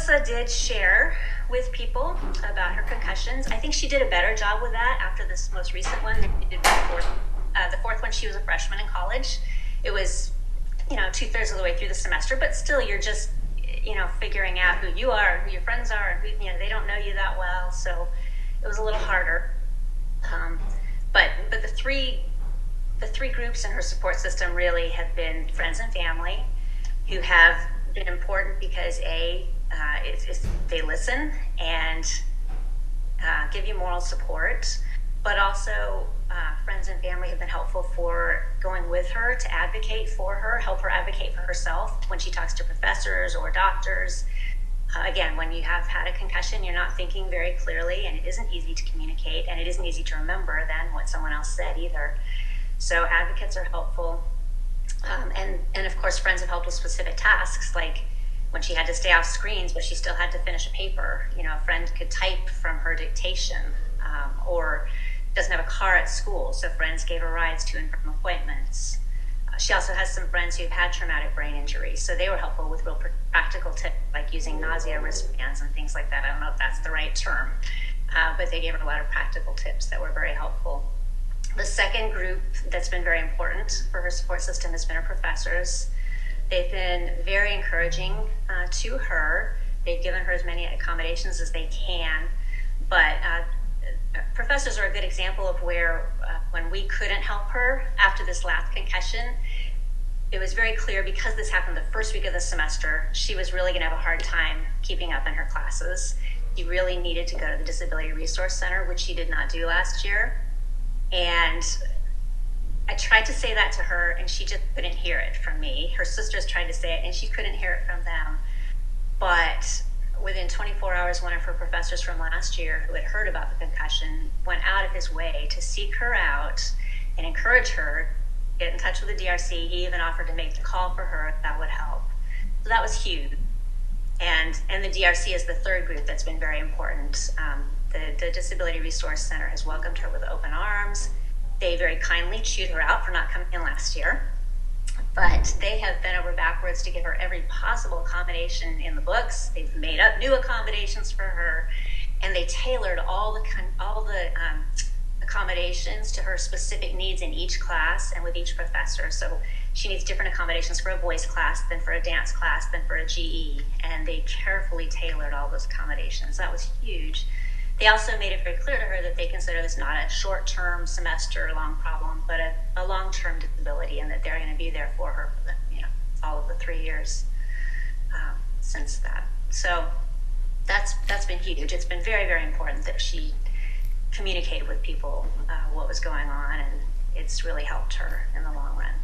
Melissa did share with people about her concussions. I think she did a better job with that after this most recent one than she did before. The fourth one, she was a freshman in college. It was, 2/3 of the way through the semester, but still you're just, figuring out who you are, who your friends are, and who, they don't know you that well. So it was a little harder. But the three groups in her support system really have been friends and family, who have been important because they listen and give you moral support, but also friends and family have been helpful for going with her to advocate for her, help her advocate for herself when she talks to professors or doctors. Again, when you have had a concussion, you're not thinking very clearly, and it isn't easy to communicate, and it isn't easy to remember then what someone else said either. So advocates are helpful. And of course, friends have helped with specific tasks, like when she had to stay off screens, but she still had to finish a paper. A friend could type from her dictation, or doesn't have a car at school, so friends gave her rides to and from appointments. She also has some friends who've had traumatic brain injuries, so they were helpful with real practical tips, like using nausea wristbands and things like that. I don't know if that's the right term, but they gave her a lot of practical tips that were very helpful. The second group that's been very important for her support system has been her professors. They've been very encouraging to her. They've given her as many accommodations as they can, but professors are a good example of where when we couldn't help her after this last concussion, it was very clear, because this happened the first week of the semester, she was really going to have a hard time keeping up in her classes. She really needed to go to the Disability Resource Center, which she did not do last year. And I tried to say that to her, and she just couldn't hear it from me. Her sisters tried to say it, and she couldn't hear it from them. But within 24 hours, one of her professors from last year, who had heard about the concussion, went out of his way to seek her out and encourage her to get in touch with the DRC. He even offered to make the call for her if that would help. So that was huge. And the DRC is the third group that's been very important. The Disability Resource Center has welcomed her with open arms. They very kindly chewed her out for not coming in last year. But they have bent over backwards to give her every possible accommodation in the books. They've made up new accommodations for her, and they tailored all the accommodations to her specific needs in each class and with each professor. So she needs different accommodations for a voice class than for a dance class than for a GE, and they carefully tailored all those accommodations. That was huge. They also made it very clear to her that they consider this not a short-term, semester-long problem, but a long-term disability, and that they're going to be there for her for all of the 3 years since that. So that's been huge. It's been very, very important that she communicated with people what was going on, and it's really helped her in the long run.